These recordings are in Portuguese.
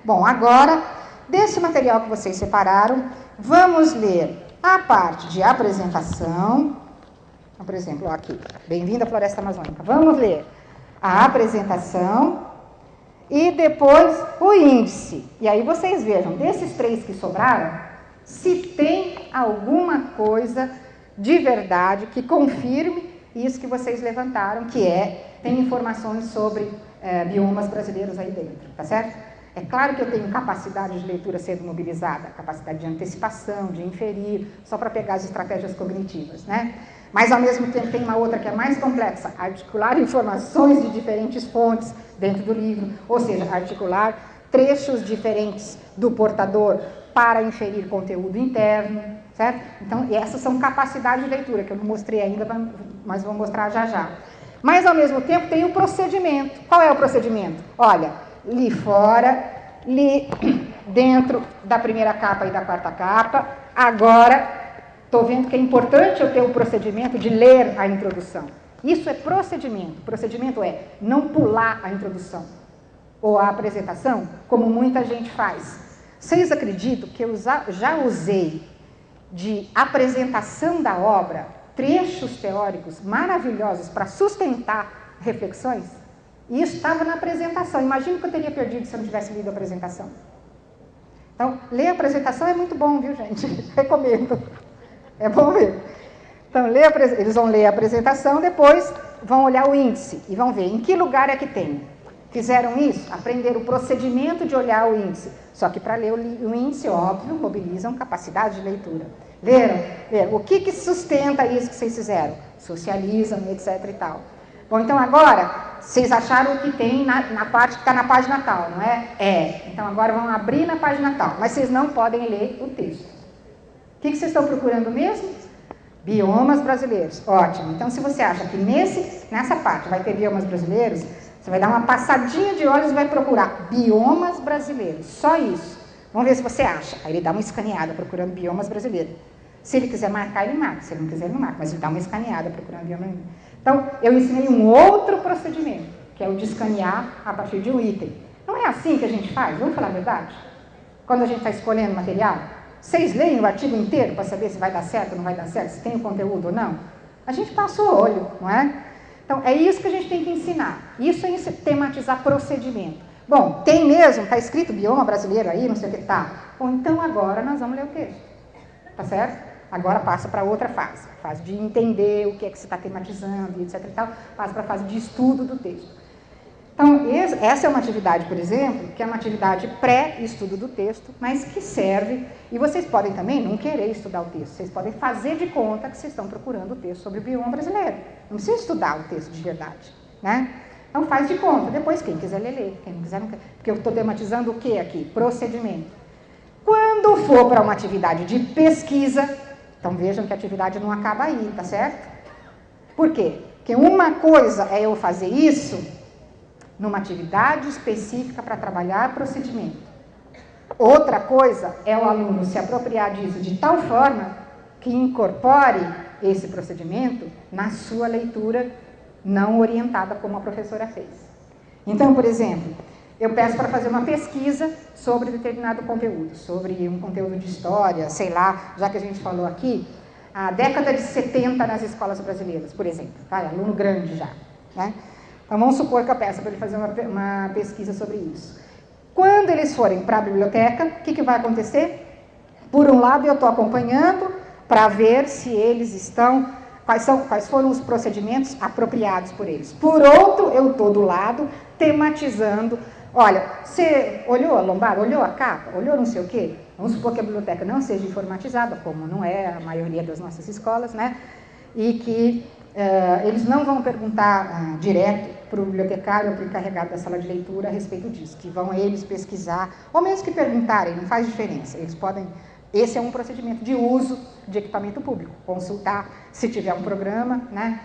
Bom, agora, desse material que vocês separaram, vamos ler a parte de apresentação. Por exemplo, aqui, Bem-vindo à Floresta Amazônica. Vamos ler a apresentação e depois o índice. E aí vocês vejam, desses 3 que sobraram, se tem alguma coisa de verdade que confirme isso que vocês levantaram, que tem informações sobre biomas brasileiros aí dentro, tá certo? É claro que eu tenho capacidade de leitura sendo mobilizada, capacidade de antecipação, de inferir, só para pegar as estratégias cognitivas, né? Mas, ao mesmo tempo, tem uma outra que é mais complexa, articular informações de diferentes fontes dentro do livro, ou seja, articular trechos diferentes do portador para inferir conteúdo interno, certo? Então, essas são capacidades de leitura, que eu não mostrei ainda, mas vou mostrar já já. Mas, ao mesmo tempo, tem o procedimento. Qual é o procedimento? Olha, li fora, li dentro da primeira capa e da quarta capa, agora estou vendo que é importante eu ter o procedimento de ler a introdução. Isso é procedimento. Procedimento é não pular a introdução ou a apresentação, como muita gente faz. Vocês acreditam que eu já usei de apresentação da obra trechos teóricos maravilhosos para sustentar reflexões? E isso estava na apresentação. Imagina que eu teria perdido se eu não tivesse lido a apresentação. Então, ler a apresentação é muito bom, viu, gente? Recomendo. É bom ver. Então, eles vão ler a apresentação, depois vão olhar o índice e vão ver em que lugar é que tem. Fizeram isso? Aprenderam o procedimento de olhar o índice. Só que para ler o índice, óbvio, mobilizam capacidade de leitura. Leram? O que sustenta isso que vocês fizeram? Socializam, etc. e tal. Bom, então agora, vocês acharam o que tem na parte que está na página tal, não é? Então agora vão abrir na página tal, mas vocês não podem ler o texto. O que vocês estão procurando mesmo? Biomas brasileiros. Ótimo. Então, se você acha que nessa parte vai ter biomas brasileiros, você vai dar uma passadinha de olhos e vai procurar biomas brasileiros. Só isso. Vamos ver se você acha. Aí ele dá uma escaneada procurando biomas brasileiros. Se ele quiser marcar, ele marca. Se ele não quiser, ele não marca. Mas ele dá uma escaneada procurando biomas brasileiros. Então, eu ensinei um outro procedimento, que é o de escanear a partir de um item. Não é assim que a gente faz? Vamos falar a verdade? Quando a gente está escolhendo material, vocês leem o artigo inteiro para saber se vai dar certo ou não vai dar certo, se tem o conteúdo ou não? A gente passa o olho, não é? Então, é isso que a gente tem que ensinar. Isso é tematizar procedimento. Bom, tem mesmo, está escrito bioma brasileiro aí, não sei o que está. Bom, então agora nós vamos ler o texto. Tá certo? Agora passa para outra fase. A fase de entender o que é que você está tematizando, etc. e tal. Passa para a fase de estudo do texto. Então, essa é uma atividade, por exemplo, que é uma atividade pré-estudo do texto, mas que serve, e vocês podem também não querer estudar o texto, vocês podem fazer de conta que vocês estão procurando o texto sobre o bioma brasileiro. Não precisa estudar o texto de verdade, né? Então, faz de conta. Depois, quem quiser ler, quem não quiser, não quer. Porque eu estou tematizando o que aqui? Procedimento. Quando for para uma atividade de pesquisa, então vejam que a atividade não acaba aí, tá certo? Por quê? Porque uma coisa é eu fazer isso numa atividade específica para trabalhar procedimento. Outra coisa é o aluno se apropriar disso de tal forma que incorpore esse procedimento na sua leitura não orientada como a professora fez. Então, por exemplo, eu peço para fazer uma pesquisa sobre determinado conteúdo, sobre um conteúdo de história, sei lá, já que a gente falou aqui, a década de 70 nas escolas brasileiras, por exemplo, tá? Aluno grande já, né? Então, vamos supor que eu peço para ele fazer uma pesquisa sobre isso. Quando eles forem para a biblioteca, o que vai acontecer? Por um lado, eu estou acompanhando para ver se eles estão, quais foram os procedimentos apropriados por eles. Por outro, eu estou do lado, tematizando. Olha, você olhou a lombada, olhou a capa, olhou não sei o quê? Vamos supor que a biblioteca não seja informatizada, como não é a maioria das nossas escolas, né? E que eles não vão perguntar direto para o bibliotecário ou para o encarregado da sala de leitura a respeito disso, que vão eles pesquisar, ou mesmo que perguntarem, não faz diferença, eles podem, esse é um procedimento de uso de equipamento público, consultar, se tiver um programa, né,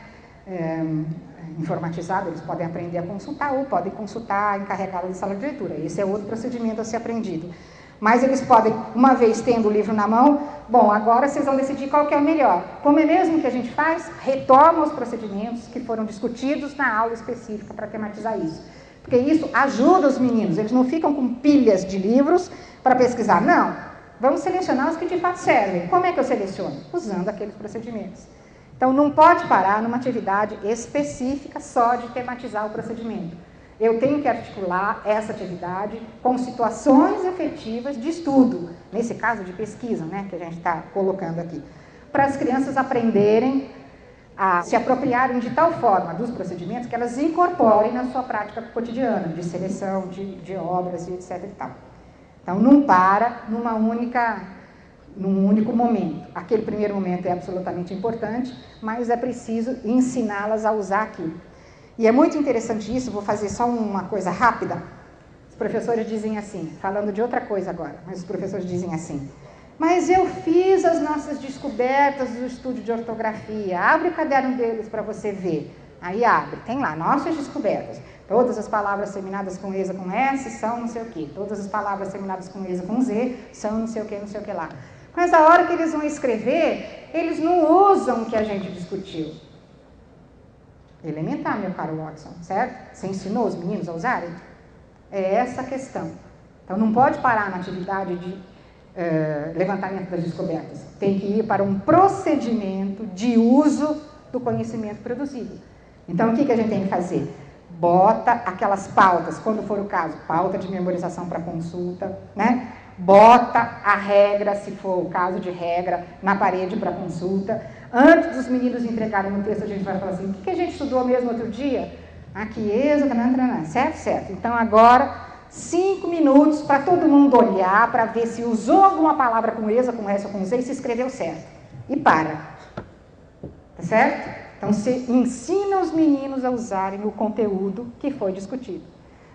informatizado, eles podem aprender a consultar, ou podem consultar a encarregada da sala de leitura, esse é outro procedimento a ser aprendido. Mas eles podem, uma vez tendo o livro na mão, bom, agora vocês vão decidir qual que é o melhor. Como é mesmo que a gente faz? Retoma os procedimentos que foram discutidos na aula específica para tematizar isso. Porque isso ajuda os meninos, eles não ficam com pilhas de livros para pesquisar, não. Vamos selecionar os que de fato servem. Como é que eu seleciono? Usando aqueles procedimentos. Então, não pode parar numa atividade específica só de tematizar o procedimento. Eu tenho que articular essa atividade com situações efetivas de estudo, nesse caso de pesquisa, né, que a gente está colocando aqui, para as crianças aprenderem a se apropriarem de tal forma dos procedimentos que elas incorporem na sua prática cotidiana, de seleção, de obras e etc. e tal. Então, não para num único momento. Aquele primeiro momento é absolutamente importante, mas é preciso ensiná-las a usar aquilo. E é muito interessante isso, vou fazer só uma coisa rápida. Os professores dizem assim, falando de outra coisa agora, mas os professores dizem assim: mas eu fiz as nossas descobertas do estudo de ortografia, abre o caderno deles para você ver. Aí abre, tem lá, nossas descobertas. Todas as palavras terminadas com ESA com S são não sei o quê. Todas as palavras terminadas com ESA com Z são não sei o que lá. Mas a hora que eles vão escrever, eles não usam o que a gente discutiu. Elementar, meu caro Watson, certo? Você ensinou os meninos a usarem? É essa a questão. Então, não pode parar na atividade de levantamento das descobertas. Tem que ir para um procedimento de uso do conhecimento produzido. Então, o que a gente tem que fazer? Bota aquelas pautas, quando for o caso, pauta de memorização para consulta, né? Bota a regra, se for o caso de regra, na parede para consulta. Antes dos meninos entregarem o texto, a gente vai falar assim: o que a gente estudou mesmo outro dia? Aqui, certo? Certo. Então, agora, 5 minutos para todo mundo olhar, para ver se usou alguma palavra com ESA, com S ou com Z e se escreveu certo. E para. Tá certo? Então, você ensina os meninos a usarem o conteúdo que foi discutido.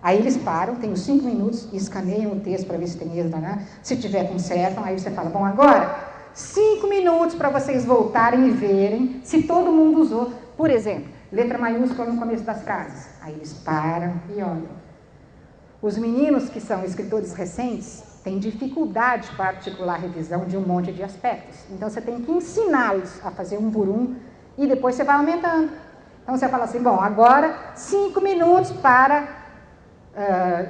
Aí eles param, tem os 5 minutos, escaneiam o texto para ver se tem ESA, né? Se tiver, consertam. Aí você fala: bom, agora 5 minutos para vocês voltarem e verem se todo mundo usou. Por exemplo, letra maiúscula no começo das frases. Aí eles param e olham. Os meninos que são escritores recentes têm dificuldade para articular a revisão de um monte de aspectos. Então, você tem que ensiná-los a fazer um por um e depois você vai aumentando. Então, você fala assim: bom, agora 5 minutos para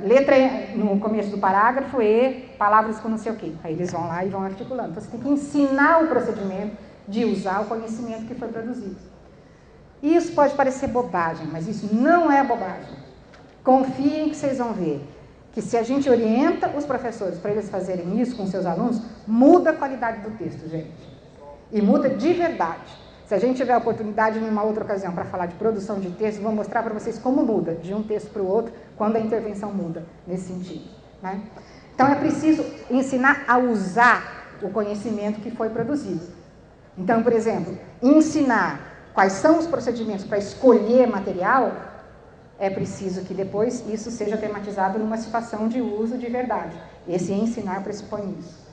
letra no começo do parágrafo e palavras com não sei o quê. Aí eles vão lá e vão articulando. Então, você tem que ensinar o procedimento de usar o conhecimento que foi produzido. Isso pode parecer bobagem, mas isso não é bobagem. Confiem que vocês vão ver que se a gente orienta os professores para eles fazerem isso com seus alunos, muda a qualidade do texto, gente. E muda de verdade. Se a gente tiver a oportunidade em uma outra ocasião para falar de produção de texto, vou mostrar para vocês como muda de um texto para o outro, quando a intervenção muda nesse sentido, né? Então, é preciso ensinar a usar o conhecimento que foi produzido. Então, por exemplo, ensinar quais são os procedimentos para escolher material, é preciso que depois isso seja tematizado numa situação de uso de verdade. Esse ensinar pressupõe isso.